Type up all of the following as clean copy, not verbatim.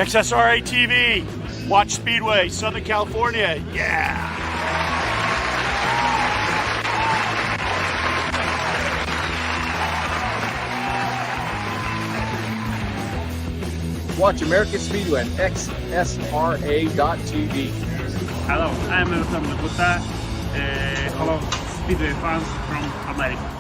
XSRAtv, watch Speedway, Southern California, yeah! Watch American Speedway at XSRAtv. Hello, I'm from Laguta. Hello, Speedway fans from America.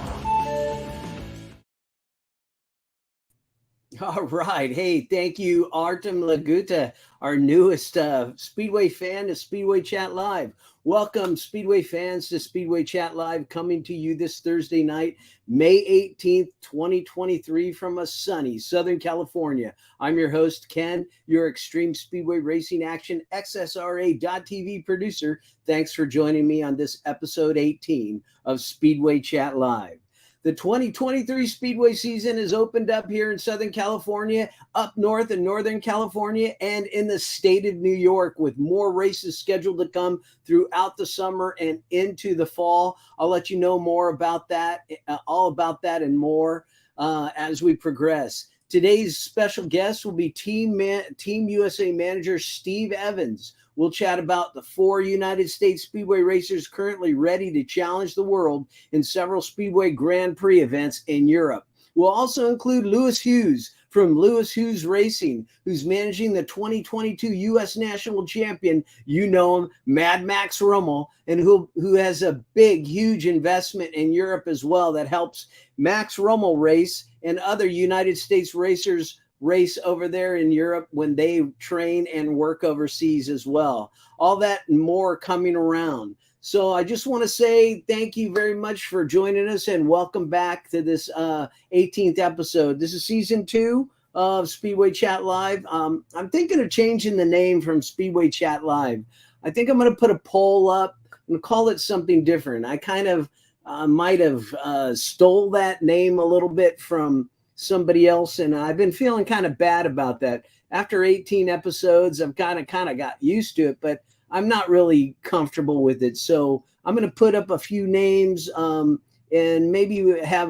All right. Hey, thank you, Artem Laguta, our newest Speedway fan to Speedway Chat Live. Welcome, Speedway fans, to Speedway Chat Live, coming to you this Thursday night, May 18th, 2023, from a sunny Southern California. I'm your host, Ken, your Extreme Speedway Racing Action XSRA.TV producer. Thanks for joining me on this episode 18 of Speedway Chat Live. The 2023 Speedway season is opened up here in Southern California, up north in Northern California, and in the state of New York, with more races scheduled to come throughout the summer and into the fall. I'll let you know more about that, all about that and more as we progress. Today's special guest will be Team USA manager Steve Evans. We'll chat about the 4 United States Speedway racers currently ready to challenge the world in several Speedway Grand Prix events in Europe. We'll also include Lewis Hughes from Lewis Hughes Racing, who's managing the 2022 U.S. National Champion, you know him, Mad Max Ruml, and who has a big, huge investment in Europe as well that helps Max Ruml race and other United States racers race over there in Europe when they train and work overseas as well. All that and more coming around. So I just want to say thank you very much for joining us and welcome back to this 18th episode. This is season 2 of Speedway Chat Live. I'm thinking of changing the name from Speedway Chat Live. I think I'm going to put a poll up and call it something different. I kind of might have stole that name a little bit from somebody else, and I've been feeling kind of bad about that. After 18 episodes, I've kind of got used to it, but I'm not really comfortable with it. So I'm going to put up a few names and maybe have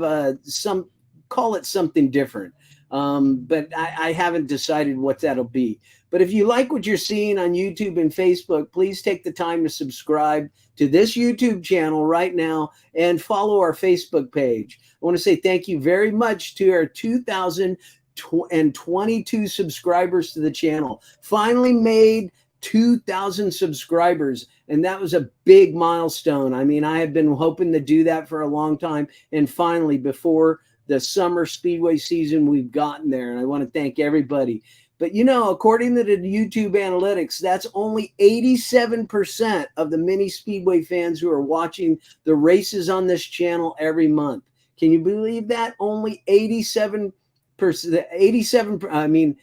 call it something different. But I haven't decided what that'll be. But if you like what you're seeing on YouTube and Facebook, please take the time to subscribe to this YouTube channel right now and follow our Facebook page. I want to say thank you very much to our 2,022 subscribers to the channel. Finally made 2,000 subscribers, and that was a big milestone. I mean, I have been hoping to do that for a long time, and finally, before the summer Speedway season, we've gotten there, and I want to thank everybody. But, you know, according to the YouTube analytics, that's only 87% of the many Speedway fans who are watching the races on this channel every month. Can you believe that? Only 87%. I mean,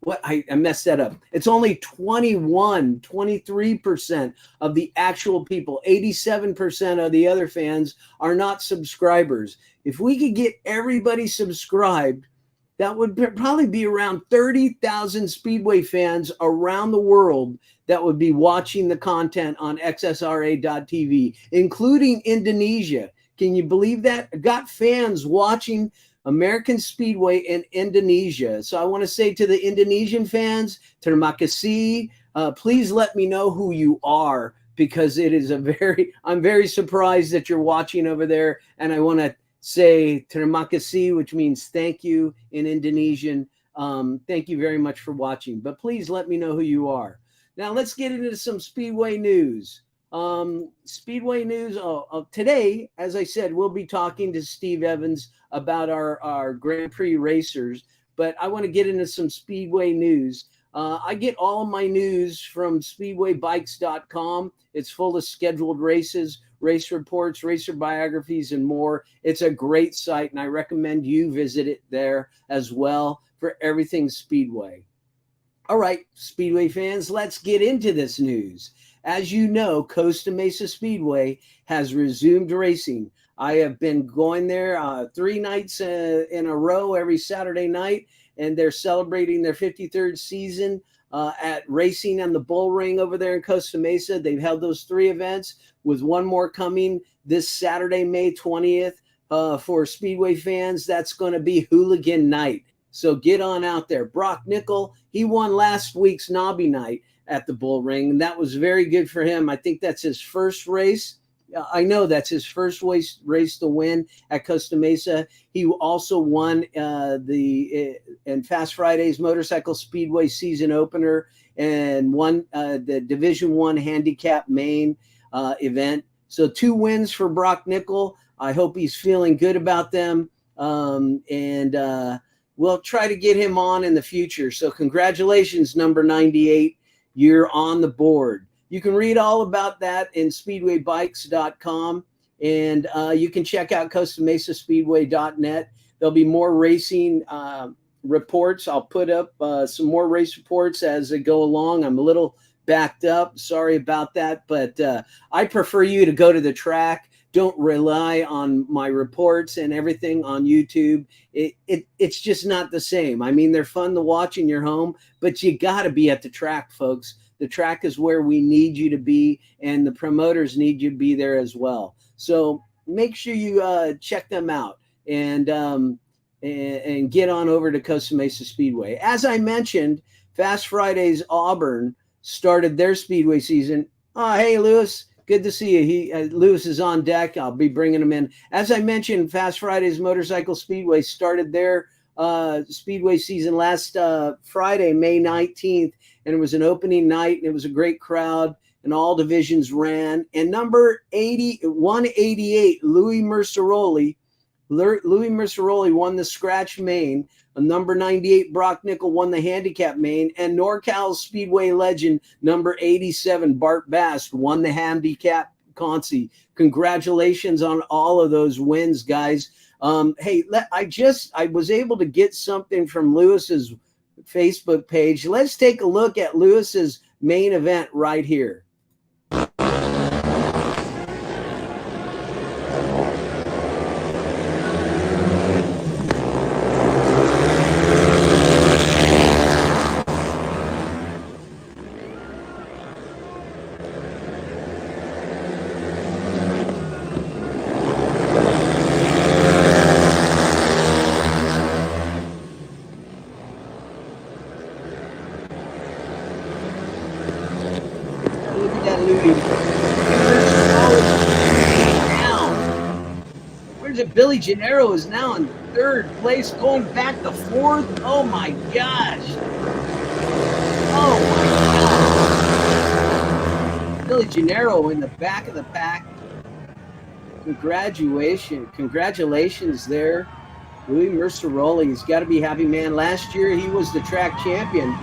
what? I messed that up. It's only 23% of the actual people. 87% of the other fans are not subscribers. If we could get everybody subscribed, that would probably be around 30,000 Speedway fans around the world that would be watching the content on XSRA.tv, including Indonesia. Can you believe that? I've got fans watching American Speedway in Indonesia. So I want to say to the Indonesian fans, terima kasih. Please let me know who you are, because it is I'm very surprised that you're watching over there. And I want to say terima kasih, which means thank you in Indonesian. Thank you very much for watching, but please let me know who you are. Now let's get into some Speedway news. Today, as I said, we'll be talking to Steve Evans about our Grand Prix racers, but I want to get into some Speedway news. I get all of my news from SpeedwayBikes.com. It's full of scheduled races, race reports, racer biographies, and more. It's a great site, and I recommend you visit it there as well for everything Speedway. All right, Speedway fans, let's get into this news. As you know, Costa Mesa Speedway has resumed racing. I have been going there 3 nights in a row every Saturday night, and they're celebrating their 53rd season at racing on the Bull Ring over there in Costa Mesa. They've held those 3 events, with one more coming this Saturday, May 20th. For Speedway fans, that's going to be Hooligan Night. So get on out there. Brock Nickel, he won last week's Knobby Night at the Bull Ring, and that was very good for him. I think that's his first race. I know that's his first race to win at Costa Mesa. He also won the Fast Fridays Motorcycle Speedway season opener and won the Division I handicap main event. So 2 wins for Brock Nickel. I hope he's feeling good about them. And we'll try to get him on in the future. So congratulations, number 98. You're on the board. You can read all about that in speedwaybikes.com. And you can check out CostaMesaSpeedway.net. There'll be more racing reports. I'll put up some more race reports as they go along. I'm a little backed up. Sorry about that. But I prefer you to go to the track. Don't rely on my reports and everything on YouTube. It's just not the same. I mean, they're fun to watch in your home, but you got to be at the track, folks. The track is where we need you to be, and the promoters need you to be there as well. So make sure you check them out and get on over to Costa Mesa Speedway. As I mentioned, Fast Fridays Auburn started their Speedway season. Oh, hey, Lewis. Good to see you. Lewis is on deck. I'll be bringing him in. As I mentioned, Fast Fridays Motorcycle Speedway started their Speedway season last Friday, May 19th, and it was an opening night, and it was a great crowd, and all divisions ran. And number 188, Louis Merceroli won the scratch main. Number 98, Brock Nickel won the handicap main, and NorCal Speedway legend number 87, Bart Bast, won the handicap consi. Congratulations on all of those wins, guys. Hey, I was able to get something from Lewis's Facebook page. Let's take a look at Lewis's main event right here. Billy Gennaro is now in 3rd place, going back to 4th. Oh my gosh. Oh my gosh. Billy Gennaro in the back of the pack. Congratulations there. Louis Merceroli, he's got to be happy, man. Last year he was the track champion.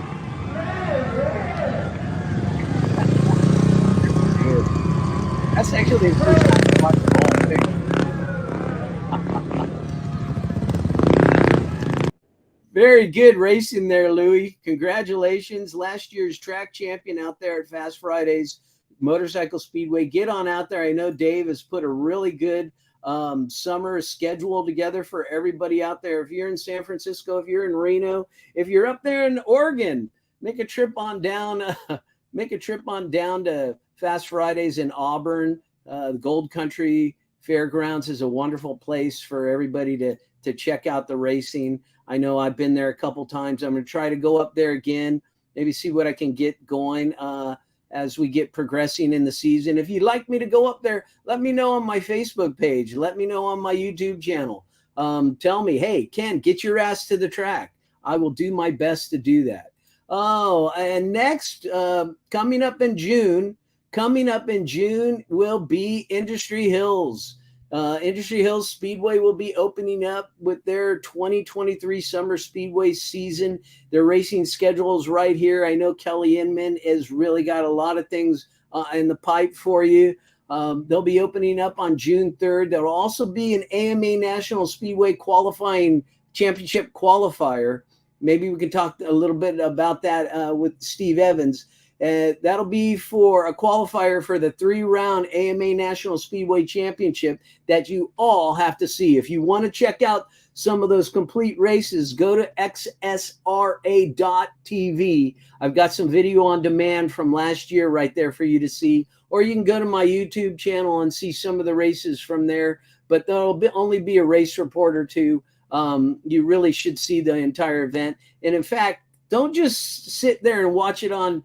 That's actually the first time I watched the whole thing. Very good racing there, Louis. Congratulations. Last year's track champion out there at Fast Fridays Motorcycle Speedway. Get on out there. I know Dave has put a really good summer schedule together for everybody out there. If you're in San Francisco, if you're in Reno, if you're up there in Oregon, make a trip on down to Fast Fridays in Auburn. The Gold Country Fairgrounds is a wonderful place for everybody to check out the racing. I know I've been there a couple times. I'm going to try to go up there again, maybe see what I can get going as we get progressing in the season. If you'd like me to go up there, let me know on my Facebook page. Let me know on my YouTube channel. Tell me, hey, Ken, get your ass to the track. I will do my best to do that. Oh, and next, coming up in June will be Industry Hills. Industry Hills Speedway will be opening up with their 2023 Summer Speedway season. Their racing schedule is right here. I know Kelly Inman has really got a lot of things in the pipe for you. They'll be opening up on June 3rd. There will also be an AMA National Speedway qualifying championship qualifier. Maybe we can talk a little bit about that with Steve Evans. That'll be for a qualifier for the 3-round AMA National Speedway Championship that you all have to see. If you want to check out some of those complete races, go to XSRAtv. I've got some video on demand from last year right there for you to see. Or you can go to my YouTube channel and see some of the races from there. But there'll only be a race report or two You really should see the entire event. And in fact, don't just sit there and watch it on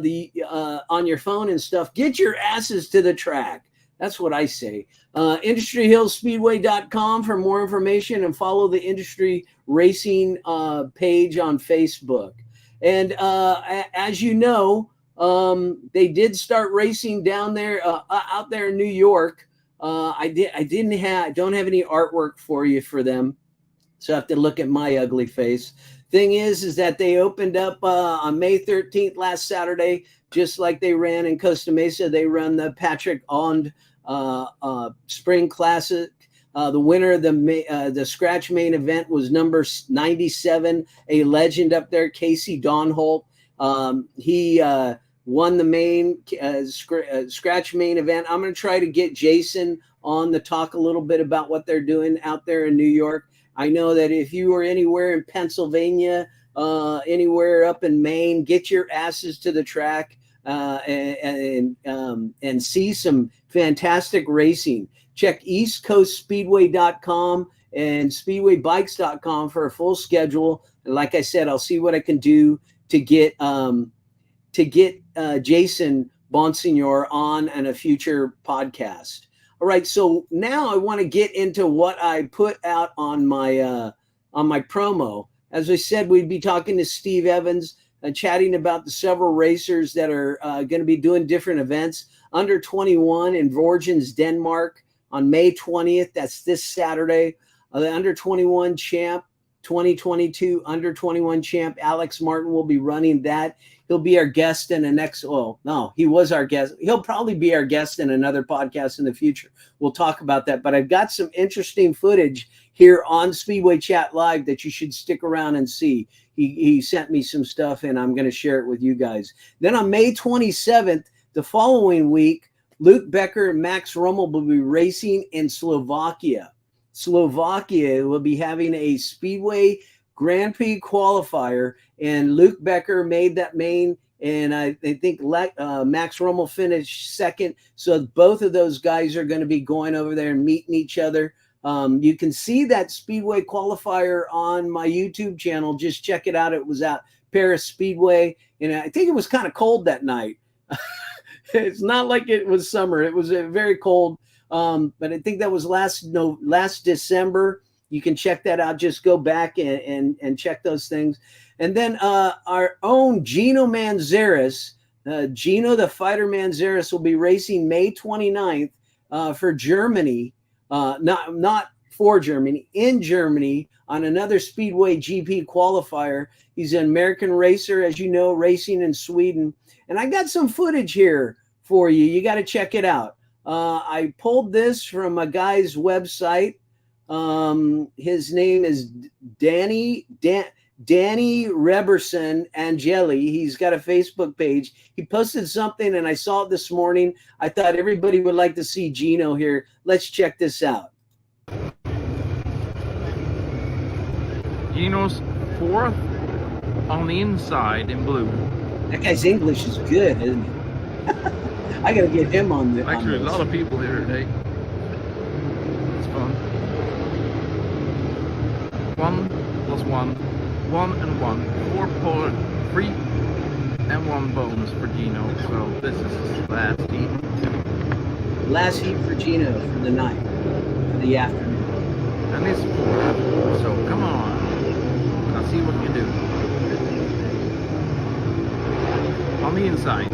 your phone and stuff. Get your asses to the track. That's what I say. IndustryHillSpeedway.com for more information, and follow the Industry Racing page on Facebook. And as you know, they did start racing down there, out there in New York. I don't have any artwork for you for them, so I have to look at my ugly face. Thing is that they opened up on May 13th last Saturday, just like they ran in Costa Mesa. They run the Patrick Ond Spring Classic. The winner of the scratch main event was number 97, a legend up there, Casey Donholt. He won the main scratch main event. I'm going to try to get Jason on to talk a little bit about what they're doing out there in New York. I know that if you are anywhere in Pennsylvania, anywhere up in Maine, get your asses to the track and see some fantastic racing. Check eastcoastspeedway.com and speedwaybikes.com for a full schedule. And like I said, I'll see what I can do to get Jason Bonsignor on a future podcast. All right, so now I want to get into what I put out on my promo. As I said, we'd be talking to Steve Evans and chatting about the several racers that are going to be doing different events. Under 21 in Vorgens, Denmark on May 20th. That's this Saturday. The under 21 champ, 2022 under 21 champ Alex Martin will be running that. He'll be our guest in the next, he was our guest. He'll probably be our guest in another podcast in the future. We'll talk about that. But I've got some interesting footage here on Speedway Chat Live that you should stick around and see. He sent me some stuff, and I'm going to share it with you guys. Then on May 27th, the following week, Luke Becker and Max Ruml will be racing in Slovakia. Slovakia will be having a Speedway Grand Prix Qualifier, and Luke Becker made that main, and I think Max Ruml finished second. So both of those guys are going to be going over there and meeting each other. You can see that Speedway Qualifier on my YouTube channel. Just check it out. It was at Paris Speedway, and I think it was kind of cold that night. It's not like it was summer. It was very cold. But I think that was last December. You can check that out. Just go back and check those things. And then our own Gino Manzares, Gino the Fighter Manzares, will be racing May 29th for Germany, not for Germany, in Germany on another Speedway GP qualifier. He's an American racer, as you know, racing in Sweden. And I got some footage here for you. You got to check it out. I pulled this from a guy's website. His name is Danny Reberson Angeli. He's got a Facebook page. He posted something, and I saw it this morning. I thought everybody would like to see Gino here. Let's check this out. Gino's fourth on the inside in blue. That guy's English is good, isn't he? I gotta get him on the. Actually, a lot of people here today. It's fun. 1 plus 1, 1 and 1, 4 polar, 3 and 1 bonus for Gino. So this is his last heat. Last heat for Gino for the night, for the afternoon. And it's 4. So come on. I'll see what you do. On the inside.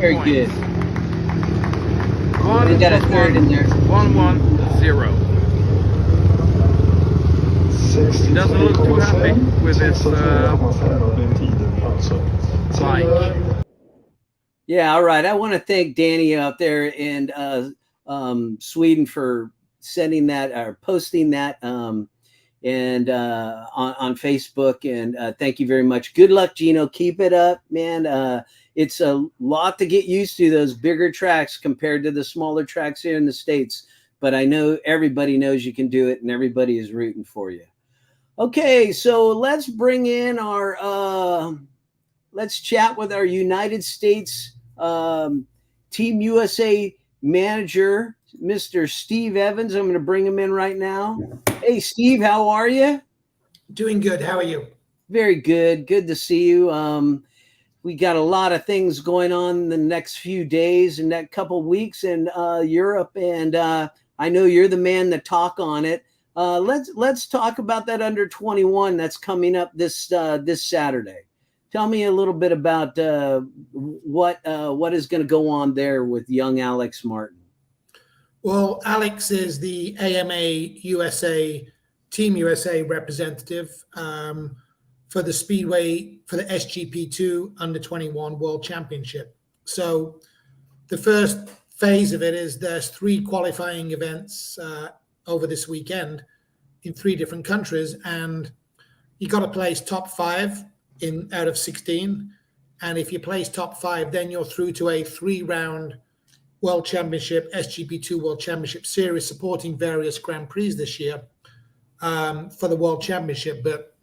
Very points. good. One We got a third in there. 1-1-0. He doesn't look too happy with his bike. Yeah, all right. I want to thank Danny out there in Sweden for sending that or posting that on Facebook. And thank you very much. Good luck, Gino. Keep it up, man. It's a lot to get used to, those bigger tracks compared to the smaller tracks here in the States. But I know everybody knows you can do it, and everybody is rooting for you. Okay, so let's bring in our let's chat with our United States Team USA manager, Mr. Steve Evans. I'm going to bring him in right now. Hey, Steve, how are you? Doing good. How are you? Very good. Good to see you. We got a lot of things going on in the next few days and that couple weeks in Europe, and I know you're the man to talk on it. Let's talk about that under 21 that's coming up this Saturday. Tell me a little bit about what is going to go on there with young Alex Martin. Well, Alex is the AMA USA Team USA representative for the Speedway for the SGP2 under 21 World Championship. So the first phase of it is there's 3 qualifying events over this weekend in 3 different countries, and you got to place top 5 out of 16, and if you place top 5, then you're through to a 3-round World Championship, SGP2 World Championship series, supporting various Grand Prix this year for the World Championship. But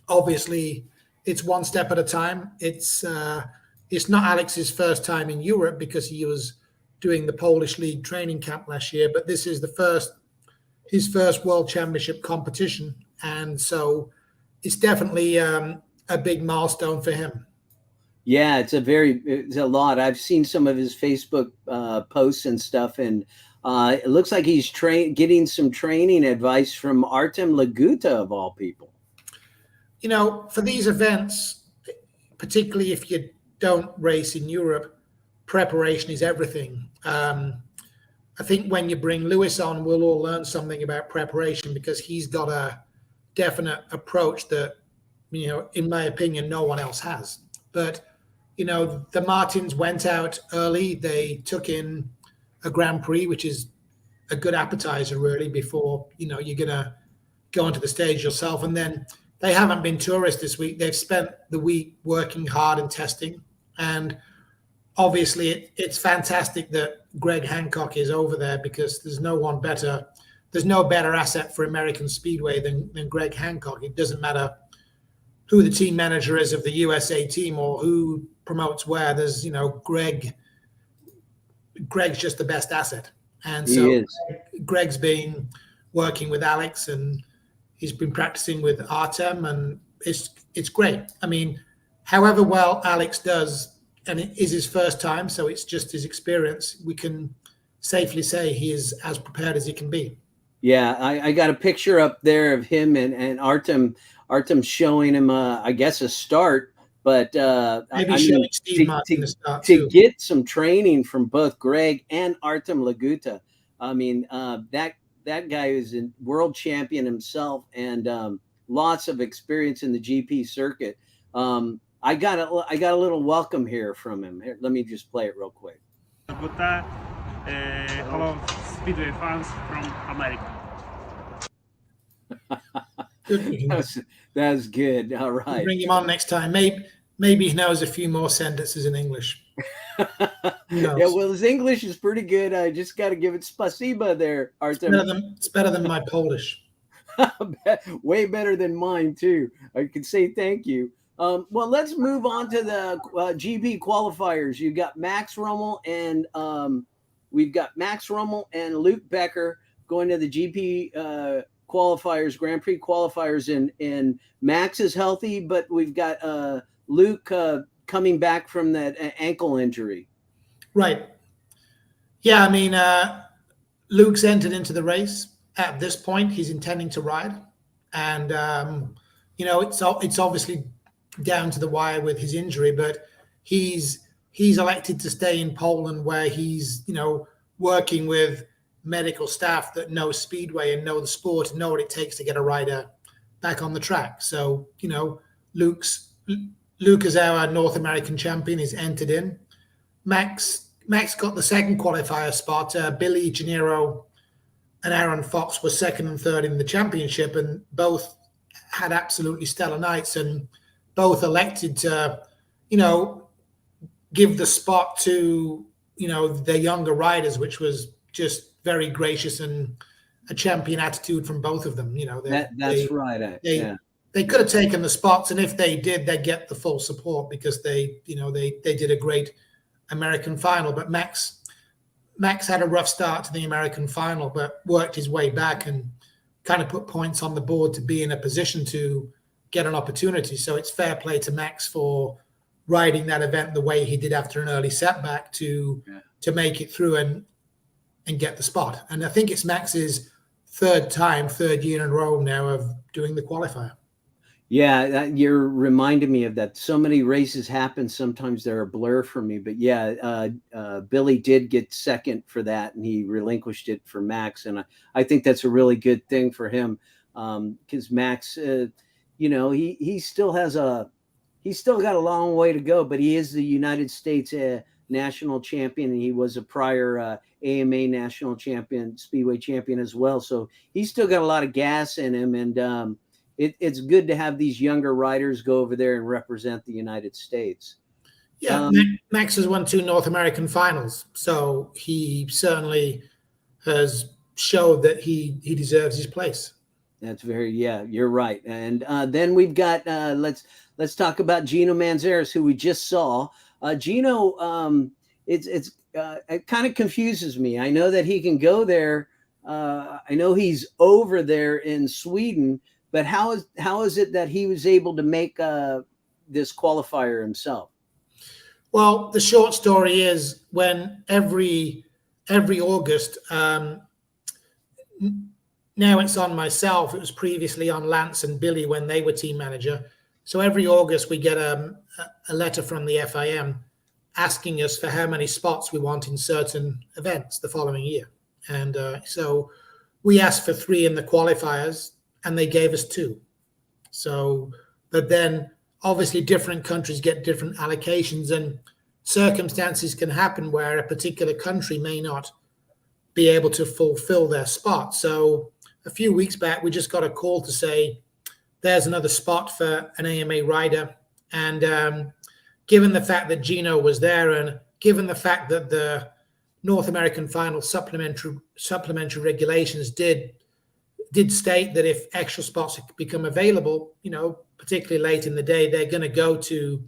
obviously, it's one step at a time. It's not Alex's first time in Europe because he was doing the Polish League training camp last year, but this is his first World Championship competition, and so it's definitely a big milestone for him. Yeah, it's a lot. I've seen some of his Facebook posts and stuff, and it looks like he's getting some training advice from Artem Laguta, of all people. You know, for these events, particularly if you don't race in Europe, preparation is everything. I think when you bring Lewis on, we'll all learn something about preparation because he's got a definite approach that, you know, in my opinion, no one else has. But, you know, the Martins went out early. They took in a Grand Prix, which is a good appetizer, really, before, you know, you're going to go onto the stage yourself. And then they haven't been tourists this week. They've spent the week working hard and testing. And obviously, it's fantastic that Greg Hancock is over there because there's no better asset for American Speedway than Greg Hancock. It doesn't matter who the team manager is of the USA team or who promotes where. There's, you know, Greg's just the best asset. And so Greg's been working with Alex and he's been practicing with Artem, and it's great. I mean, however well Alex does, and it is his first time, so it's just his experience, we can safely say he is as prepared as he can be. Yeah, I got a picture up there of him and Artem showing him, I guess, a start. But maybe showing Steve Martin to get some training from both Greg and Artem Laguta. I mean, that guy is a world champion himself and lots of experience in the GP circuit. I got a little welcome here from him. Here, let me just play it real quick. Hello, Speedway fans from America. That's good. All right. We'll bring him on next time. Maybe he knows a few more sentences in English. Yeah, well, his English is pretty good. I just got to give it spasiba there, Artem. It's better than my Polish. Way better than mine, too. I can say thank you. Well, let's move on to the GP qualifiers. You've got Max Ruml and we've got Max Ruml and Luke Becker going to the GP qualifiers, Grand Prix qualifiers, and Max is healthy, but we've got Luke coming back from that ankle injury. Right. Yeah, I mean, Luke's entered into the race. At this point, he's intending to ride, and you know, it's obviously down to the wire with his injury, but he's he's elected to stay in Poland, where he's, working with medical staff that know Speedway and know the sport and know what it takes to get a rider back on the track. So, Luke is our North American champion, is entered in. Max got the second qualifier spot. Billy, Gennaro, and Aaron Fox were second and third in the championship, and both had absolutely stellar nights, and both elected to, give the spot to, their younger riders, which was just very gracious and a champion attitude from both of them. That's right. They could have taken the spots, and if they did, they'd get the full support because they did a great American final. But Max had a rough start to the American final, but worked his way back and kind of put points on the board to be in a position to get an opportunity. So it's fair play to Max for riding that event the way he did after an early setback to make it through and get the spot. And I think it's Max's third year in a row now of doing the qualifier. Yeah, you're reminding me of that. So many races happen. Sometimes they're a blur for me. But yeah, Billy did get second for that, and he relinquished it for Max. And I think that's a really good thing for him, because Max, he still got a long way to go. But he is the United States national champion, and he was a prior AMA national champion, Speedway champion as well. So he's still got a lot of gas in him, and it's good to have these younger riders go over there and represent the United States. Yeah, Max has won 2 North American finals, so he certainly has showed that he deserves his place. That's you're right. And then we've got let's talk about Gino Manzares, who we just saw. Gino, it kind of confuses me. I know that he can go there. I know he's over there in Sweden. But how is it that he was able to make this qualifier himself? Well, the short story is, when every August, now it's on myself. It was previously on Lance and Billy when they were team manager. So every August we get a letter from the FIM asking us for how many spots we want in certain events the following year. And so we asked for 3 in the qualifiers, and they gave us 2. So, but then obviously different countries get different allocations, and circumstances can happen where a particular country may not be able to fulfill their spot. So a few weeks back, we just got a call to say, there's another spot for an AMA rider. And given the fact that Gino was there, and given the fact that the North American final supplementary regulations did state that if extra spots become available, particularly late in the day, they're going to go to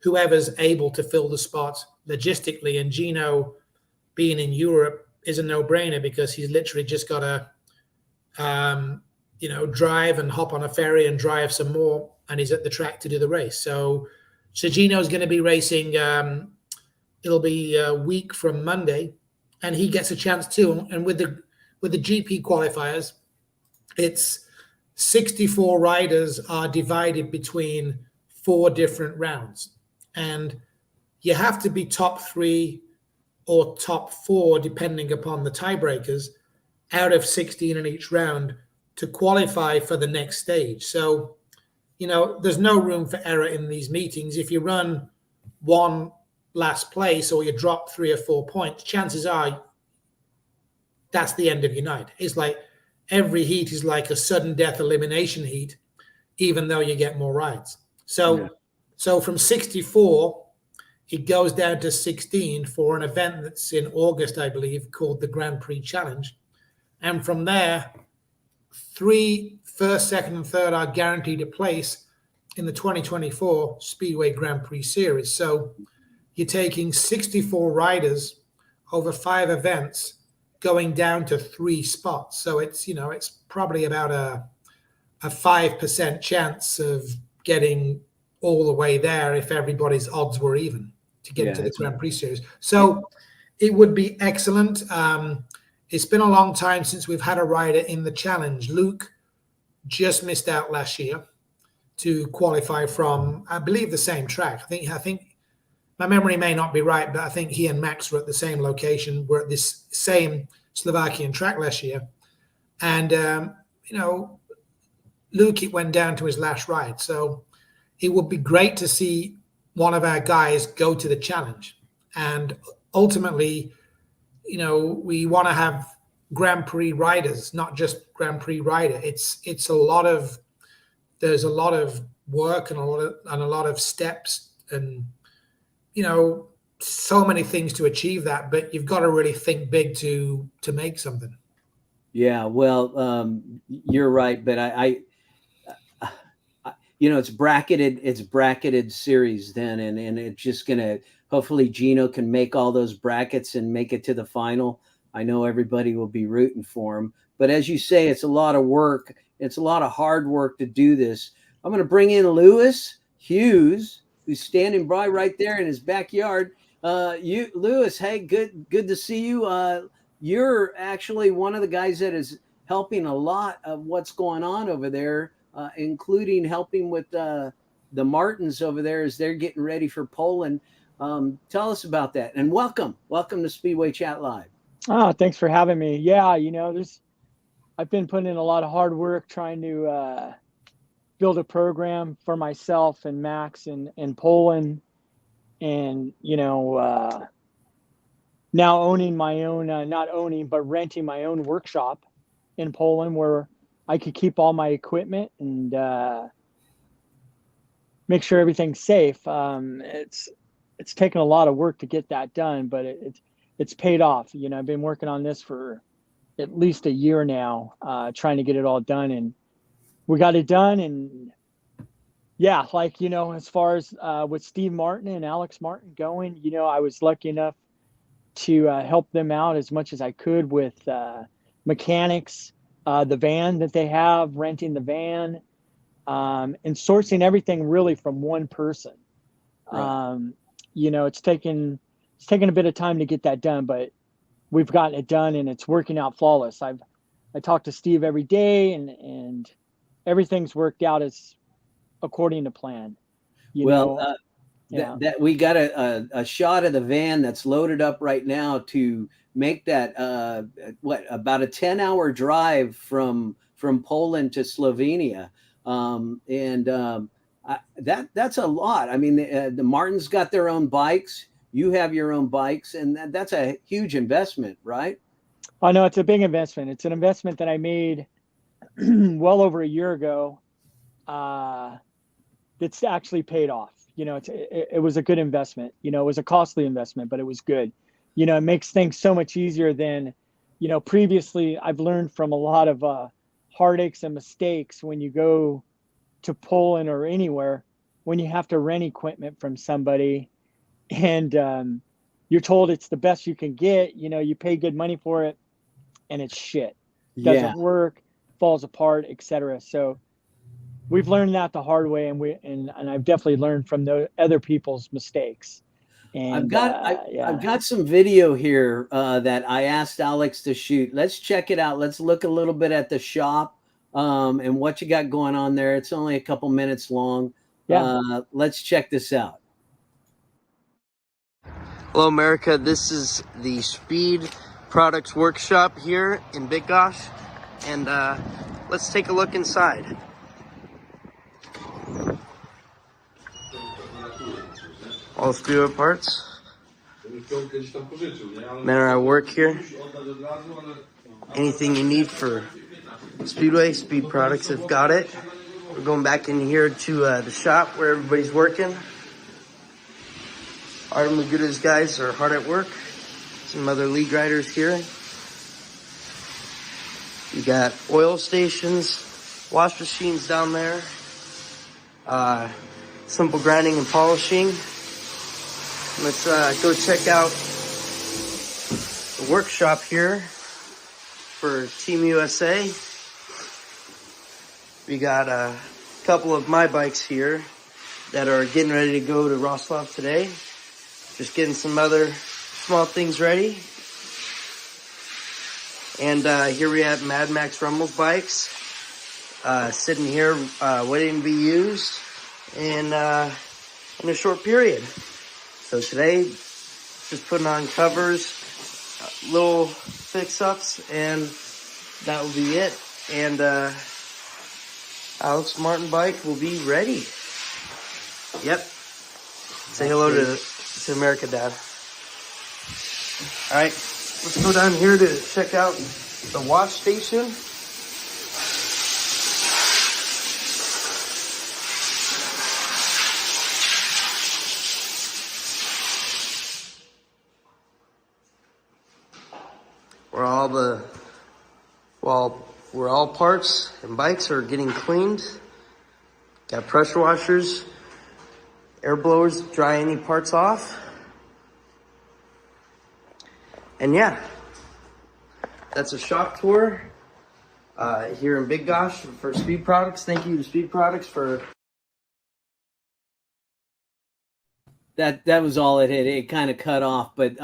whoever's able to fill the spot logistically. And Gino, being in Europe, is a no-brainer, because he's literally just got to, drive and hop on a ferry and drive some more, and he's at the track to do the race. So Gino's going to be racing. It'll be a week from Monday, and he gets a chance too. And with the GP qualifiers, it's 64 riders are divided between 4 different rounds, and you have to be top 3 or top 4, depending upon the tiebreakers, out of 16 in each round to qualify for the next stage. So, there's no room for error in these meetings. If you run 1 last place, or you drop 3 or 4 points, chances are that's the end of your night. It's like every heat is like a sudden death elimination heat, even though you get more rides. So from 64, it goes down to 16 for an event that's in August, I believe, called the Grand Prix Challenge. And from there, 3 first, second, and third are guaranteed a place in the 2024 Speedway Grand Prix Series. So you're taking 64 riders over 5 events, going down to 3 spots. So it's probably about a 5% chance of getting all the way there if everybody's odds were even to get into the Grand Prix Series. So it would be excellent. It's been a long time since we've had a rider in the challenge. Luke just missed out last year to qualify from, I believe, the same track. I think my memory may not be right, but I think he and Max were at the same location. We're at this same Slovakian track last year. And, Luke, it went down to his last ride. So it would be great to see one of our guys go to the challenge. And ultimately, we want to have Grand Prix riders, not just Grand Prix rider. There's a lot of work and a lot of steps and, so many things to achieve that, but you've got to really think big to make something. Yeah, well, you're right, but I it's bracketed series then, and it's just gonna, hopefully Gino can make all those brackets and make it to the final. I know everybody will be rooting for him, but as you say, it's a lot of work. It's a lot of hard work to do this. I'm going to bring in Lewis Hughes, who's standing by right there in his backyard. Lewis, hey, good to see you. You're actually one of the guys that is helping a lot of what's going on over there, including helping with the Martins over there as they're getting ready for Poland. Tell us about that, and welcome to Speedway Chat Live. Oh, thanks for having me. Yeah, I've been putting in a lot of hard work trying to build a program for myself and Max in Poland, and now owning my own, not owning, but renting my own workshop in Poland where I could keep all my equipment and make sure everything's safe. It's taken a lot of work to get that done, but it's paid off. I've been working on this for at least a year now, trying to get it all done, and we got it done. And yeah, as far as with Steve Martin and Alex Martin going, I was lucky enough to help them out as much as I could with mechanics, the van that they have, renting the van, and sourcing everything really from one person. Right. It's taken a bit of time to get that done, but we've gotten it done and it's working out flawless. I talk to Steve every day and everything's worked out as according to plan. That we got a shot of the van that's loaded up right now to make that about a 10-hour drive from Poland to Slovenia. That's a lot. I mean, the Martins got their own bikes. You have your own bikes, and that's a huge investment, right? I know it's a big investment. It's an investment that I made well over a year ago. That's actually paid off. It was a good investment. It was a costly investment, but it was good. It makes things so much easier than, previously I've learned from a lot of heartaches and mistakes when you go to Poland or anywhere, when you have to rent equipment from somebody and you're told it's the best you can get, you pay good money for it and it's shit. Doesn't work, falls apart, etc. So we've learned that the hard way, and I've definitely learned from the other people's mistakes. And I've got some video here that I asked Alex to shoot. Let's check it out. Let's look a little bit at the shop and what you got going on there. It's only a couple minutes long. Let's check this out. Hello, America. This is the Speed Products Workshop here in Big Gosh, and let's take a look inside. All Speedway parts. Men and I work here. Anything you need for Speedway, Speed Products have got it. We're going back in here to the shop where everybody's working. Artem Laguta's guys are hard at work. Some other league riders here. You got oil stations, wash machines down there. Simple grinding and polishing. Let's go check out the workshop here for Team USA. We got a couple of my bikes here that are getting ready to go to Wrocław today. Just getting some other small things ready. And here we have Mad Max Ruml's bikes sitting here waiting to be used in a short period. So today, just putting on covers, little fix-ups, and that will be it. And Alex Martin bike will be ready. Yep. Say hello to America, Dad. All right, let's go down here to check out the watch station. Where all parts and bikes are getting cleaned. Got pressure washers, air blowers to dry any parts off. And yeah, that's a shop tour here in Big Gosh for Speed Products. Thank you to Speed Products for That was all it had. It kind of cut off, but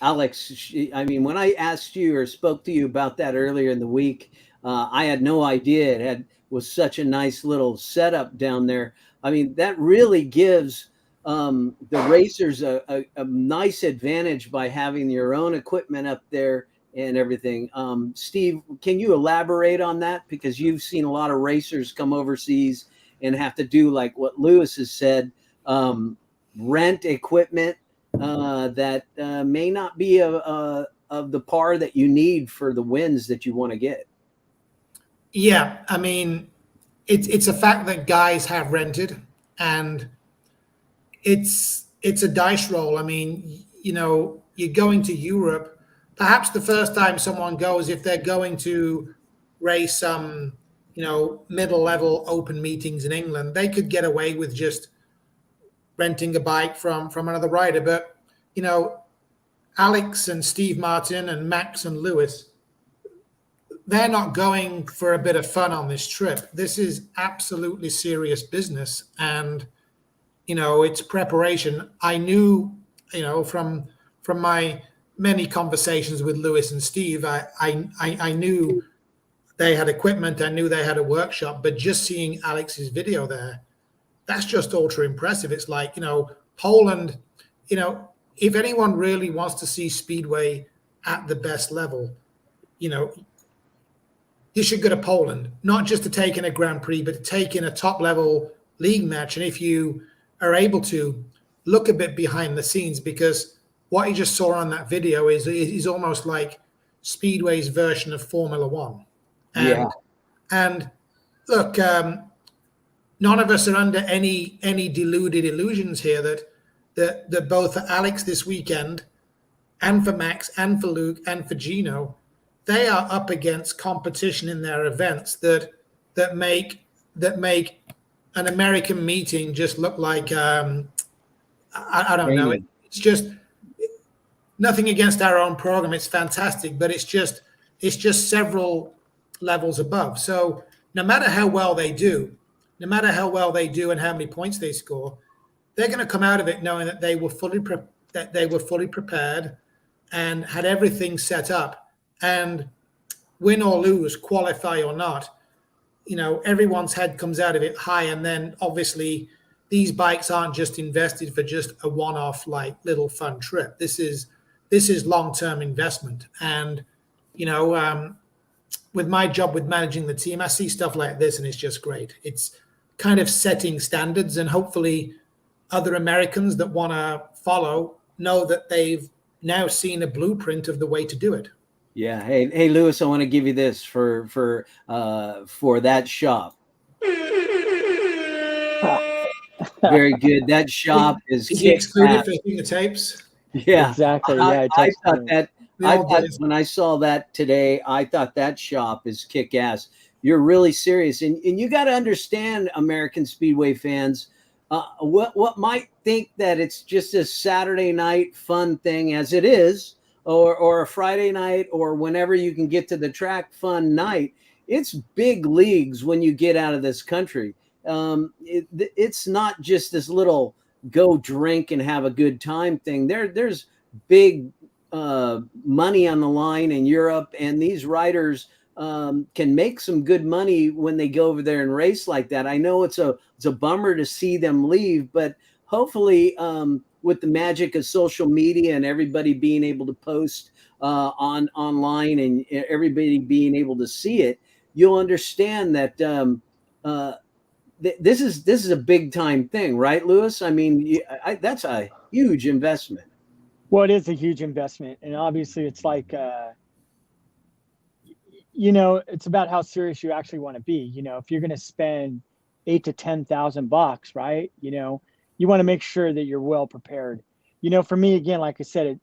Alex, I mean, when I asked you or spoke to you about that earlier in the week, I had no idea it was such a nice little setup down there. I mean, that really gives the racers a nice advantage by having your own equipment up there and everything. Steve, can you elaborate on that? Because you've seen a lot of racers come overseas and have to do like what Lewis has said, rent equipment that may not be of the par that you need for the wins that you want to get. Yeah, I mean, it's a fact that guys have rented, and it's a dice roll. I mean, you know, you're going to Europe. Perhaps the first time someone goes, if they're going to race some, you know, middle-level open meetings in England, they could get away with just renting a bike from another rider. But, you know, Alex and Steve Martin and Max and Lewis, they're not going for a bit of fun on this trip. This is absolutely serious business. And, you know, it's preparation. I knew, you know, from my many conversations with Lewis and Steve, I knew they had equipment. I knew they had a workshop, but just seeing Alex's video there, that's just ultra impressive. It's like, you know, Poland, you know, if anyone really wants to see Speedway at the best level, you know, you should go to Poland, not just to take in a Grand Prix, but to take in a top level league match. And if you are able to look a bit behind the scenes, because what you just saw on that video is almost like Speedway's version of Formula One. And look, none of us are under any deluded illusions here that both for Alex this weekend and for Max and for Luke and for Gino, they are up against competition in their events that make an American meeting just look like I don't know. It's just nothing against our own program. It's fantastic, but it's just several levels above. So no matter how well they do and how many points they score, they're going to come out of it knowing that they were fully prepared and had everything set up. And win or lose, qualify or not, you know, everyone's head comes out of it high. And then obviously these bikes aren't just invested for just a one-off, like little fun trip. This is long-term investment. And, you know, with my job with managing the team, I see stuff like this and it's just great. It's kind of setting standards, and hopefully other Americans that want to follow know that they've now seen a blueprint of the way to do it. Yeah. Hey, Lewis, I want to give you this for that shop. Very good. That shop is excluded for the tapes. Yeah, exactly. Yeah, I thought when I saw that today, I thought that shop is kick ass. You're really serious, and you got to understand, American Speedway fans, what might think that it's just a Saturday night fun thing, as it is. Or a Friday night, or whenever you can get to the track fun night. It's big leagues when you get out of this country. It's not just this little go drink and have a good time thing. There's big money on the line in Europe, and these riders can make some good money when they go over there and race like that. I know it's a bummer to see them leave, but hopefully with the magic of social media and everybody being able to post online and everybody being able to see it, you'll understand that this is a big time thing, right, Lewis? I mean, that's a huge investment. Well, it is a huge investment, and obviously it's like, you know, it's about how serious you actually want to be. You know, if you're going to spend $8,000 to $10,000, right? You know, you want to make sure that you're well prepared. You know, for me, again, like I said,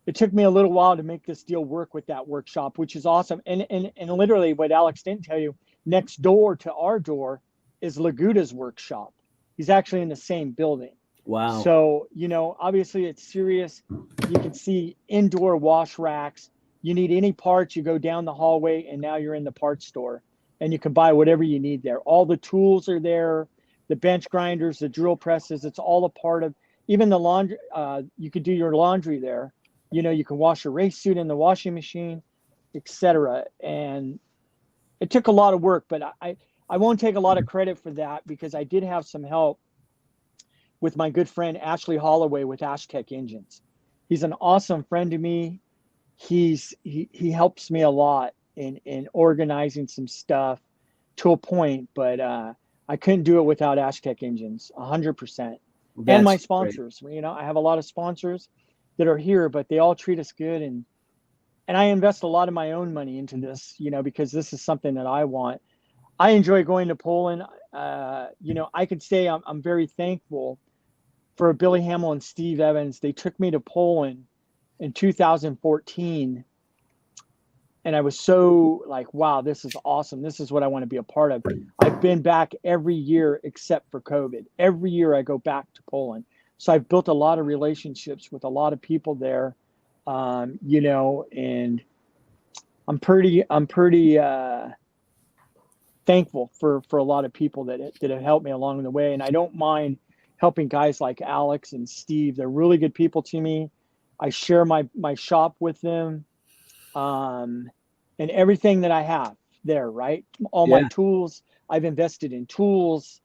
it took me a little while to make this deal work with that workshop, which is awesome. And literally, what Alex didn't tell you, next door to our door is Laguta's workshop. He's actually in the same building. Wow. So, you know, obviously it's serious. You can see indoor wash racks. You need any parts, you go down the hallway, and now you're in the parts store, and you can buy whatever you need there. All the tools are there, the bench grinders, the drill presses. It's all a part of, even the laundry. You could do your laundry there. You know, you can wash your race suit in the washing machine, etc. And it took a lot of work, but I won't take a lot of credit for that, because I did have some help with my good friend Ashley Holloway with Ashtec Engines. He's an awesome friend to me. He helps me a lot in organizing some stuff to a point, but I couldn't do it without Ashtec Engines, 100%. And my sponsors. Great. You know, I have a lot of sponsors that are here, but they all treat us good, and I invest a lot of my own money into this, you know, because this is something that I want. I enjoy going to Poland. You know, I could say I'm very thankful for Billy Hamill and Steve Evans. They took me to Poland in 2014, and I was so like, wow, this is awesome. This is what I want to be a part of. I've been back every year except for COVID. Every year I go back to Poland. So I've built a lot of relationships with a lot of people there, you know, and I'm pretty thankful for a lot of people that have helped me along the way. And I don't mind helping guys like Alex and Steve. They're really good people to me. I share my shop with them, and everything that I have there, right? All my tools, I've invested in tools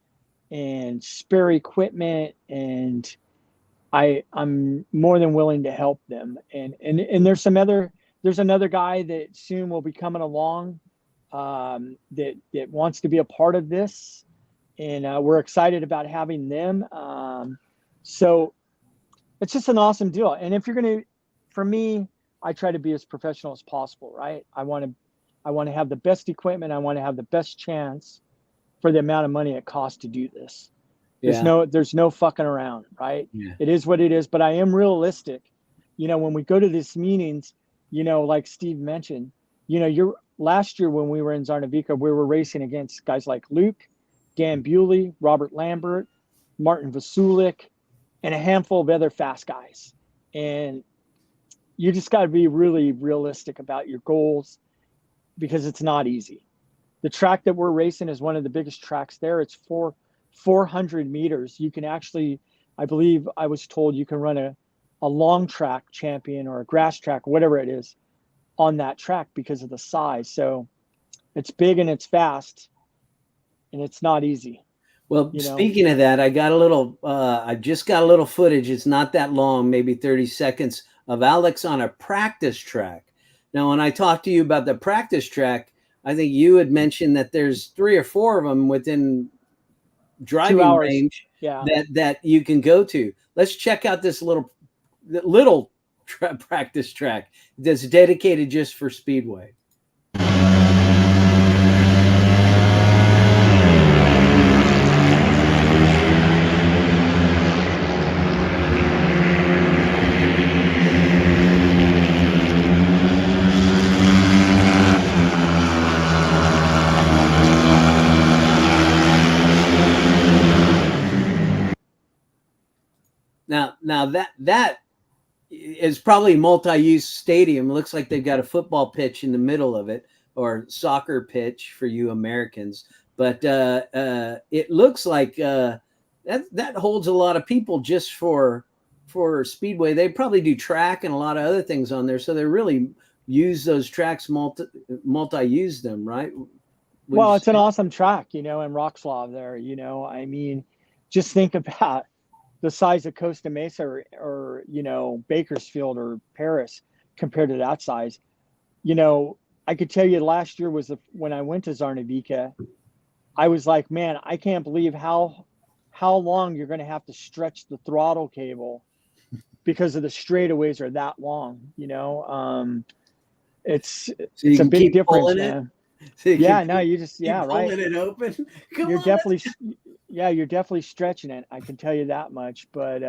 and spare equipment, and I'm more than willing to help them. And there's another guy that soon will be coming along that wants to be a part of this, and we're excited about having them. So it's just an awesome deal. And if you're going to, for me, I try to be as professional as possible, right? I want to have the best equipment. I want to have the best chance for the amount of money it costs to do this. There's no fucking around, right? Yeah. It is what it is, but I am realistic. You know, when we go to these meetings, you know, like Steve mentioned, you know, last year when we were in Zarnavica, we were racing against guys like Luke, Dan Bewley, Robert Lambert, Martin Vasulik, and a handful of other fast guys. And you just got to be really realistic about your goals, because it's not easy. The track that we're racing is one of the biggest tracks there. It's 400 meters. You can actually, I believe I was told, you can run a long track champion or a grass track, whatever it is, on that track because of the size. So it's big and it's fast, and it's not easy. Well, speaking of that, I just got a little footage. It's not that long, maybe 30 seconds, of Alex on a practice track. Now, when I talked to you about the practice track, I think you had mentioned that there's 3 or 4 of them within driving range that you can go to. Let's check out this little practice track that's dedicated just for Speedway. Now that is probably multi-use stadium. It looks like they've got a football pitch in the middle of it, or soccer pitch for you Americans. But it looks like that holds a lot of people just for Speedway. They probably do track and a lot of other things on there, so they really use those tracks multi-use them, right? Well, it's an awesome track, you know, in Wrocław there. You know, I mean, just think about the size of Costa Mesa or you know, Bakersfield or Paris compared to that size. You know, I could tell you last year was when I went to Czarnowice, I was like, man, I can't believe how long you're going to have to stretch the throttle cable because of the straightaways are that long, you know. It's a big difference, man. So yeah, no, you just, keep right. pulling it open. Come You're on, definitely, you're definitely stretching it. I can tell you that much, but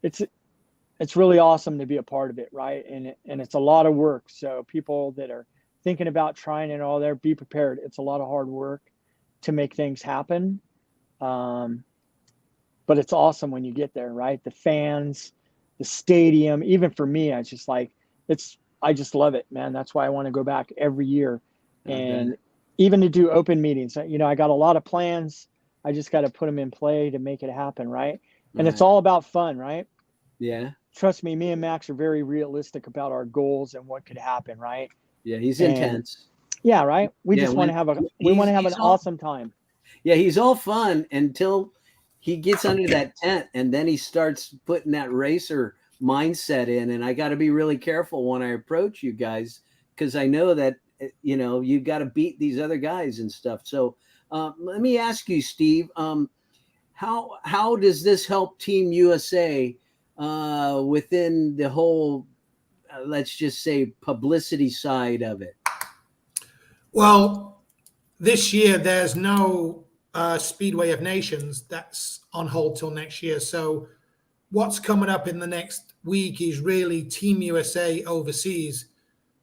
it's really awesome to be a part of it, right? And it's a lot of work. So people that are thinking about trying it all there, be prepared. It's a lot of hard work to make things happen. But it's awesome when you get there, right? The fans, the stadium, even for me, I just like, I just love it, man. That's why I want to go back every year. And even to do open meetings, you know, I got a lot of plans. I just got to put them in play to make it happen, right? And it's all about fun, right? Yeah. Trust me and Max are very realistic about our goals and what could happen, right? Yeah, he's intense. Yeah, right. We just want to have an awesome time. Yeah, he's all fun until he gets under that tent, and then he starts putting that racer mindset in. And I got to be really careful when I approach you guys, because I know that, you know, you've got to beat these other guys and stuff. So let me ask you, Steve, how does this help Team USA within the whole, let's just say, publicity side of it? Well, this year there's no Speedway of Nations. That's on hold till next year. So what's coming up in the next week is really Team USA Overseas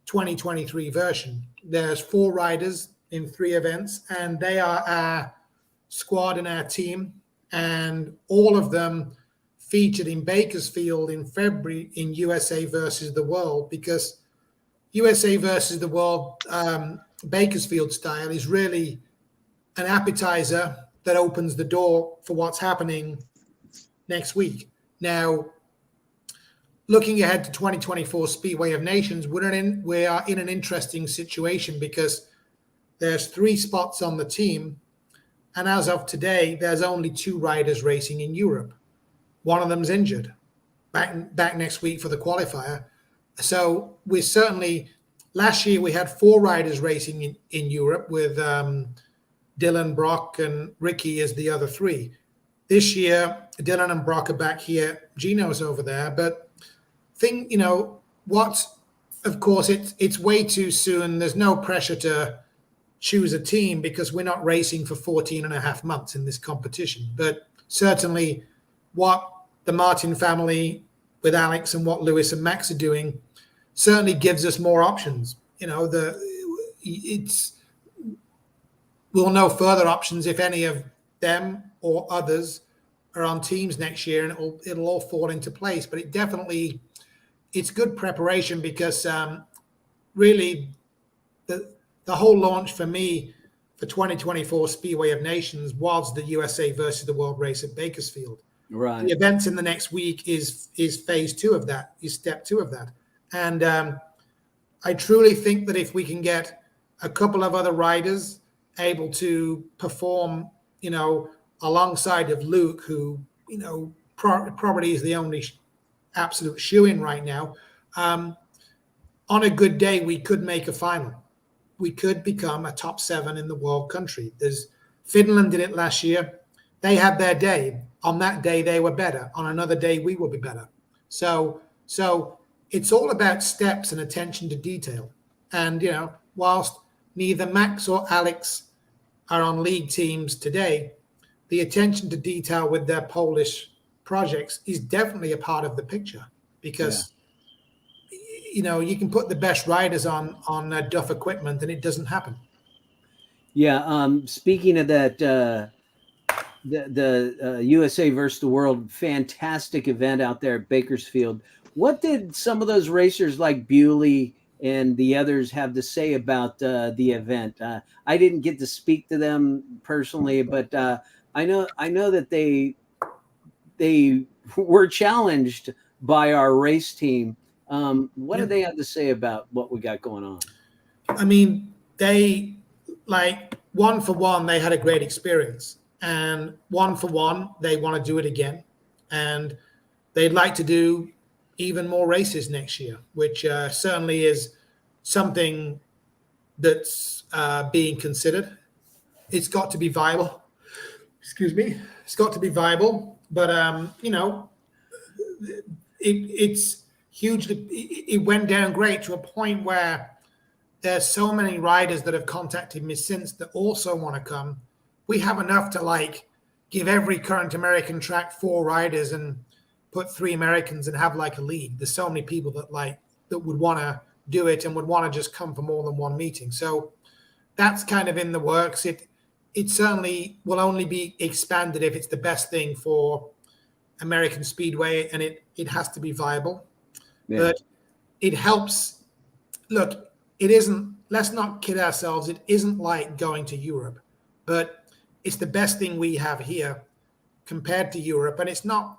2023 version. There's 4 riders in 3 events, and they are our squad and our team, and all of them featured in Bakersfield in February in USA versus the World, because USA versus the World Bakersfield style is really an appetizer that opens the door for what's happening next week. Now, looking ahead to 2024 Speedway of Nations, we are in an interesting situation because there's 3 spots on the team, and as of today, there's only 2 riders racing in Europe. One of them's injured, back next week for the qualifier. So we're certainly, last year we had 4 riders racing in Europe with Dylan, Brock, and Ricky as the other 3. This year, Dylan and Brock are back here. Gino's over there. But you know, of course, it's way too soon. There's no pressure to choose a team because we're not racing for 14 and a half months in this competition. But certainly what the Martin family with Alex and what Lewis and Max are doing certainly gives us more options. You know, we'll know further options if any of them or others are on teams next year, and it'll all fall into place. But it's good preparation because really the whole launch for me for 2024 Speedway of Nations was the USA versus the World race at Bakersfield. Right. The events in the next week is phase 2 of that, is step 2 of that. And I truly think that if we can get a couple of other riders able to perform, you know, alongside of Luke, who, you know, probably is the only absolute shoe-in right now, on a good day, we could make a final. We could become a top 7 in the world country. Finland did it last year. They had their day. On that day, they were better. On another day, we will be better. So it's all about steps and attention to detail. And, you know, whilst neither Max or Alex are on league teams today, the attention to detail with their Polish projects is definitely a part of the picture, because, you know, you can put the best riders on Duff equipment and it doesn't happen. Yeah. Speaking of that, the USA versus the World, fantastic event out there at Bakersfield. What did some of those racers like Bewley and the others have to say about the event? I didn't get to speak to them personally, but I know that they were challenged by our race team. What do they have to say about what we got going on? I mean, they, like, one for one, they had a great experience. and one for one, they want to do it again, and they'd like to do even more races next year, which certainly is something that's being considered. It's got to be viable. Excuse me. It's got to be viable, but it's hugely. It went down great to a point where there's so many riders that have contacted me since that also want to come. We have enough to give every current American track 4 riders and put 3 Americans and have a league. There's so many people that would want to do it and would want to just come for more than one meeting. So that's kind of in the works. It certainly will only be expanded if it's the best thing for American Speedway, and it has to be viable. Yeah. But it helps. Look, it isn't, let's not kid ourselves, it isn't like going to Europe, but it's the best thing we have here compared to Europe. And it's not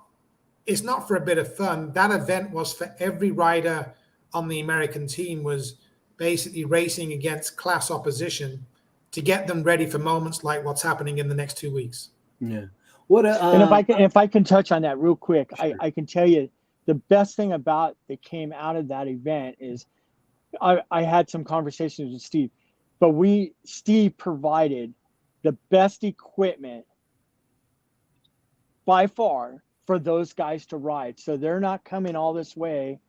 for a bit of fun. That event was for every rider on the American team, was basically racing against class opposition to get them ready for moments like what's happening in the next 2 weeks. Yeah. And if I can touch on that real quick, sure. I can tell you the best thing that came out of that event is I had some conversations with Steve, but Steve provided the best equipment by far for those guys to ride. So they're not coming all this way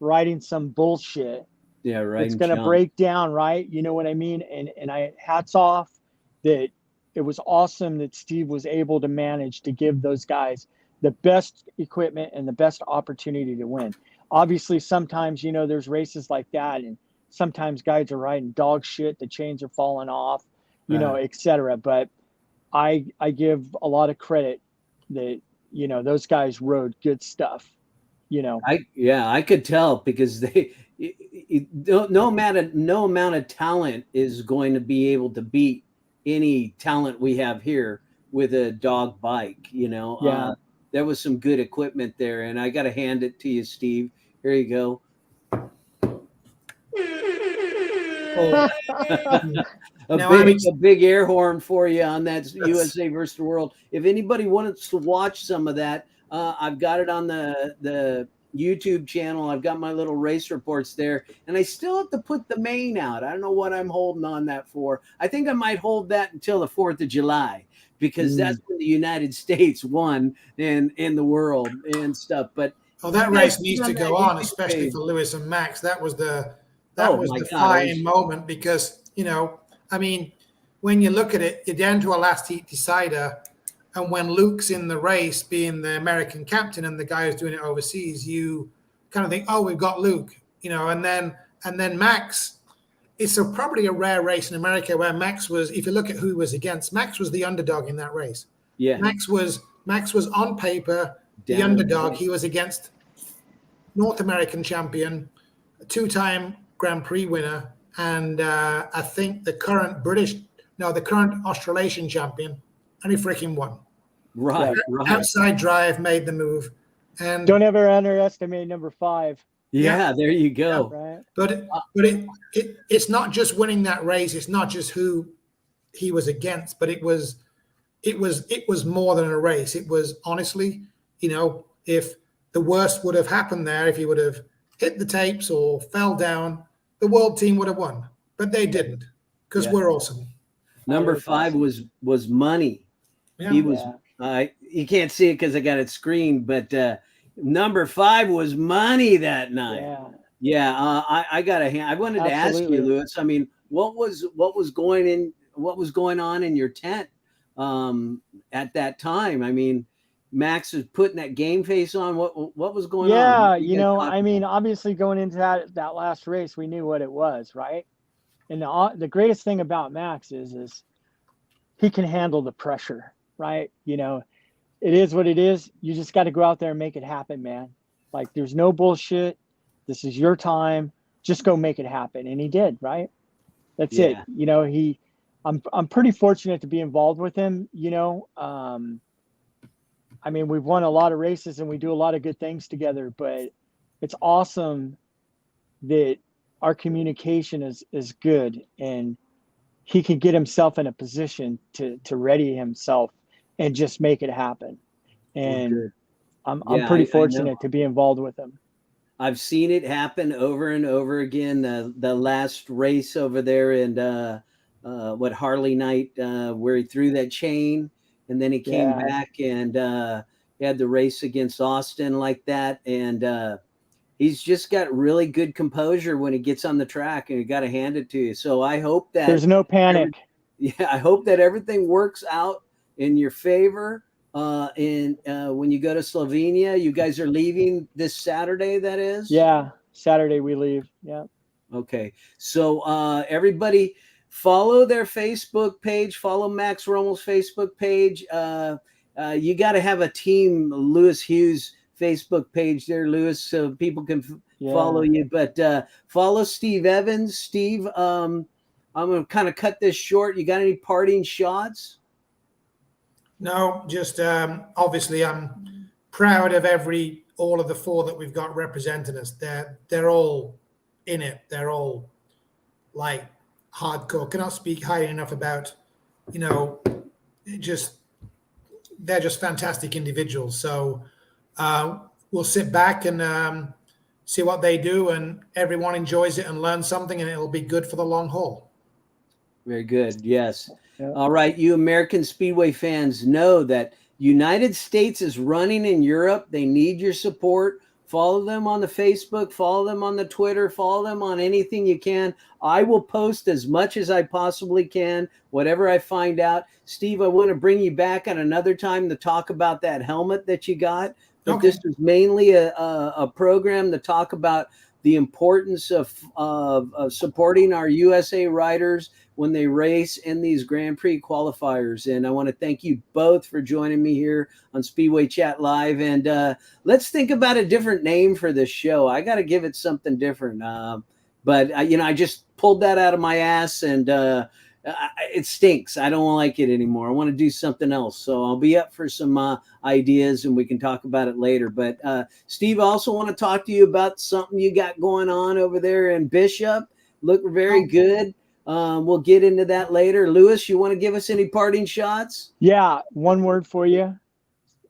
riding some bullshit. Yeah, right. It's going to break down, right? You know what I mean? And I hats off that it was awesome that Steve was able to manage to give those guys the best equipment and the best opportunity to win. Obviously, sometimes, there's races like that, and sometimes guys are riding dog shit, the chains are falling off, et cetera. But I give a lot of credit that, those guys rode good stuff, I could tell, because no amount of talent is going to be able to beat any talent we have here with a dog bike. Yeah. There was some good equipment there, and I got to hand it to you, Steve. Here you go. A big air horn for you on that USA versus the World. If anybody wants to watch some of that, I've got it on the YouTube channel. I've got my little race reports there, and I still have to put the main out. I don't know what I'm holding on that for. I think I might hold that until the 4th of July, because that's when the United States won in the world and stuff. But that race needs to go on, especially for Lewis and Max. That was the defining moment, because when you look at it, you're down to a last heat decider, and when Luke's in the race, being the American captain, and the guy who's doing it overseas, you kind of think, oh, we've got Luke, and then Max. It's probably a rare race in America where Max was, if you look at who he was against, Max was the underdog in that race. Yeah. Max was on paper the underdog. He was against North American champion, a 2-time Grand Prix winner, and I think the current Australasian champion, and he freaking won. Right. Outside drive made the move. And don't ever underestimate number 5. Yeah, there you go. Yeah, right. But it's not just winning that race. It's not just who he was against, but it was more than a race. It was, honestly, if the worst would have happened there, if he would have hit the tapes or fell down, the world team would have won. But they didn't, because we're awesome. Number 5 was money. Yeah. He was. You can't see it because I got it screened, but number 5 was money that night. Yeah. I got a hand. I wanted to ask you, Lewis. I mean, what was going on in your tent at that time? I mean, Max was putting that game face on. What was going on? Yeah, obviously going into that last race, we knew what it was, right? And the greatest thing about Max is he can handle the pressure, right? It is what it is. You just got to go out there and make it happen, man. Like, there's no bullshit. This is your time. Just go make it happen. And he did, right? That's it. I'm pretty fortunate to be involved with him. We've won a lot of races and we do a lot of good things together, but it's awesome that our communication is good, and he can get himself in a position to ready himself and just make it happen. And good. I'm Yeah, pretty I know. fortunate to be involved with them. I've seen it happen over and over again. The last race over there in what Harley Night, where he threw that chain and then he came Yeah. back and he had the race against Austin like that. And he's just got really good composure when he gets on the track, and you got to hand it to you. So I hope that There's no panic. I hope that everything works out in your favor. When you go to Slovenia, you guys are leaving this Saturday, that is? Yeah, Saturday we leave. Yeah. Okay. So everybody follow their Facebook page, follow Max Ruml's Facebook page. You got to have a team Lewis Hughes Facebook page there, Lewis, so people can follow you. But follow Steve Evans. Steve, I'm going to kind of cut this short. You got any parting shots? No, just obviously I'm proud of all of the four that we've got representing us. They're all in it. They're all like hardcore. Cannot speak highly enough about, they're just fantastic individuals. So we'll sit back and see what they do, and everyone enjoys it and learns something, and it'll be good for the long haul. Very good. Yes. Yeah. All right. You American Speedway fans know that United States is running in Europe. They need your support. Follow them on the Facebook, follow them on the Twitter, follow them on anything you can. I will post as much as I possibly can, whatever I find out. Steve, I want to bring you back at another time to talk about that helmet that you got. But Okay. This is mainly a program to talk about the importance of supporting our USA riders when they race in these Grand Prix qualifiers. And I want to thank you both for joining me here on Speedway Chat Live. And let's think about a different name for this show. I got to give it something different. But I just pulled that out of my ass, and it stinks. I don't like it anymore. I want to do something else. So I'll be up for some ideas, and we can talk about it later. But Steve, I also want to talk to you about something you got going on over there in Bishop. Look very good. We'll get into that later. Lewis, you want to give us any parting shots? Yeah, one word for you.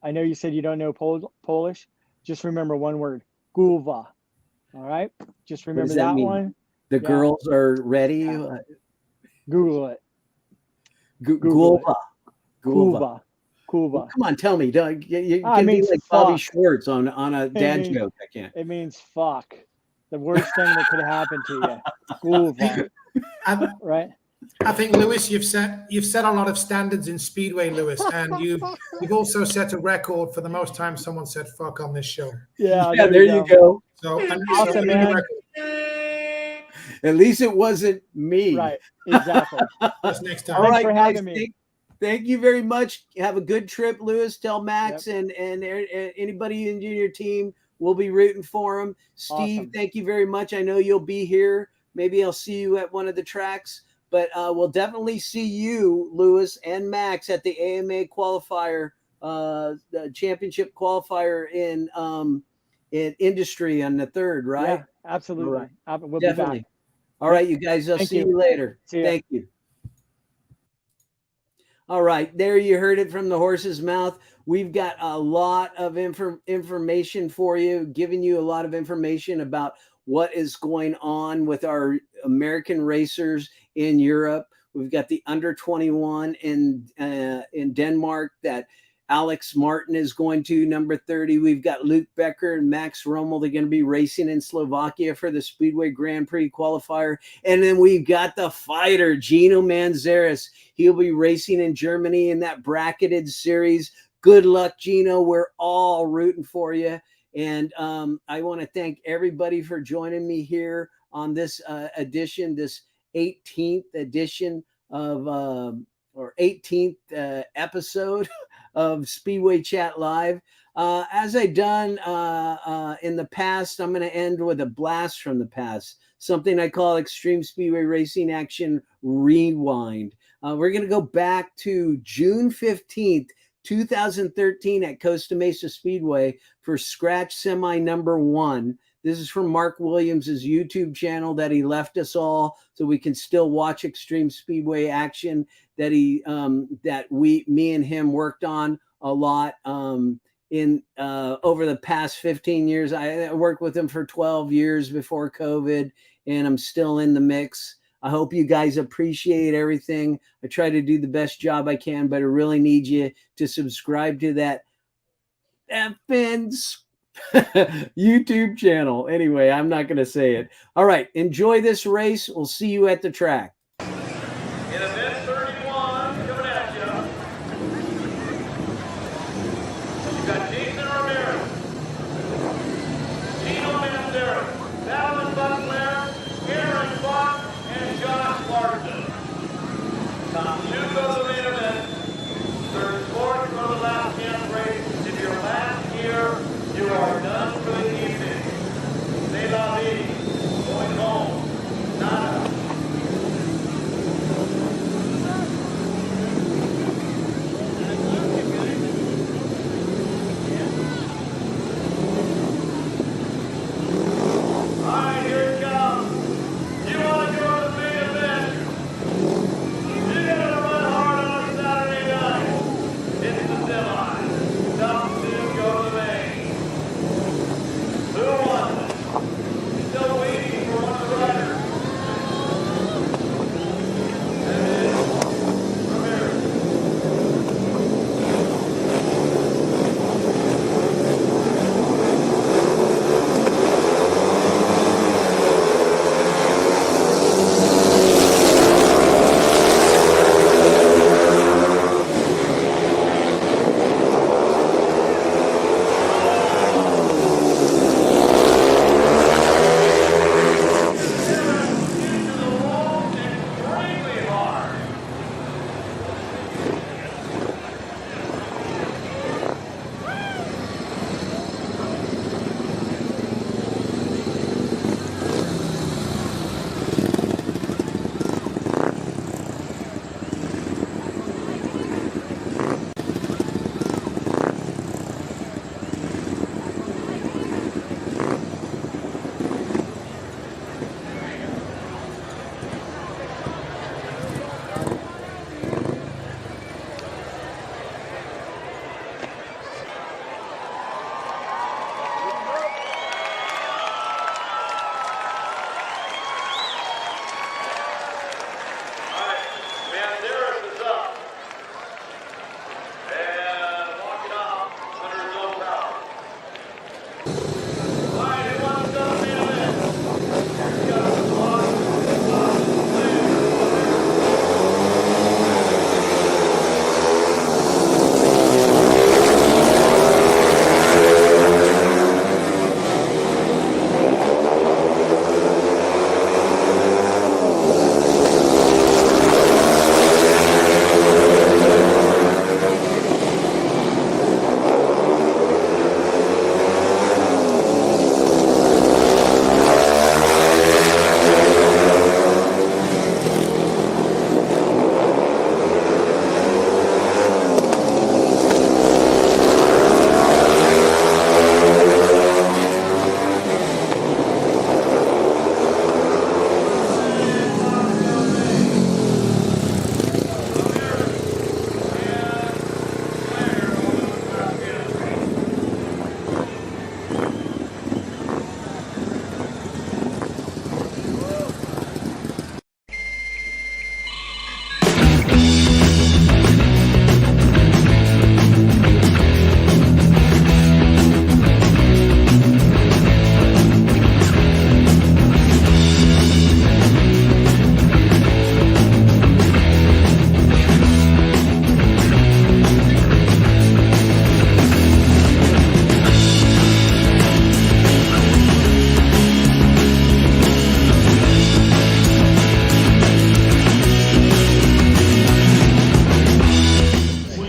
I know you said you don't know Polish. Just remember one word: Gulva. All right? Just remember does that mean? one. The girls are ready. Yeah. Google it. Gulva. Gulva. Well, come on, tell me. You It can be means like Bobby fuck. Schwartz on a dad joke. I can't. It means fuck. The worst thing that could happen to you. Gulva. Right? I think, Lewis, you've set a lot of standards in Speedway, Lewis, and you've also set a record for the most time someone said "fuck" on this show. Yeah. There you go. So, Awesome, man. At least it wasn't me. Right. Exactly. That's next time. All Thanks right, for guys. having me. Thank you very much. Have a good trip, Lewis. Tell Max and anybody in your team, we'll be rooting for him. Steve, Awesome. Thank you very much. I know you'll be here. Maybe I'll see you at one of the tracks, but we'll definitely see you, Lewis and Max, at the AMA qualifier, the championship qualifier in industry on the 3rd, right? Yeah, absolutely. Right. We'll Definitely. be back. All right, you guys. I'll see you later. See ya. Thank you. All right, there you heard it from the horse's mouth. We've got a lot of information for you, giving you a lot of information about what is going on with our American racers in Europe. We've got the under 21 in Denmark that Alex Martin is going to, number 30. We've got Luke Becker and Max Ruml. They're going to be racing in Slovakia for the Speedway Grand Prix Qualifier. And then we've got the fighter, Gino Manzares. He'll be racing in Germany in that bracketed series. Good luck, Gino. We're all rooting for you. And I want to thank everybody for joining me here on this edition, this 18th edition of, or 18th episode of Speedway Chat Live. As I've done in the past, I'm going to end with a blast from the past, something I call Extreme Speedway Racing Action Rewind. We're going to go back to June 15th, 2013 at Costa Mesa Speedway for Scratch Semi number 1. This is from Mark Williams's YouTube channel that he left us all so we can still watch Extreme Speedway action that me and him worked on a lot in over the past 15 years. I worked with him for 12 years before COVID, and I'm still in the mix. I hope you guys appreciate everything. I try to do the best job I can, but I really need you to subscribe to that effing YouTube channel. Anyway, I'm not going to say it. All right, enjoy this race. We'll see you at the track. In event 31, coming at you. You got Nathan Ramirez, Gino Manzares, Alan Butler, Aaron Buck, and Josh Larson. Top 2 go to the main event. Third, fourth go to the last chance race. If your last year, you are done for the evening. C'est la vie. Going home. Nada.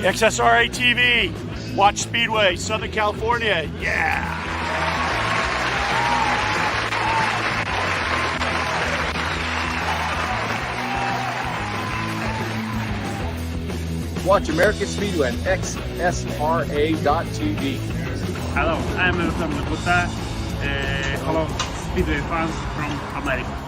XSRAtv, watch Speedway, Southern California, yeah! Watch American Speedway at XSRA.tv. Hello, I'm Ruml. hello Speedway fans from America.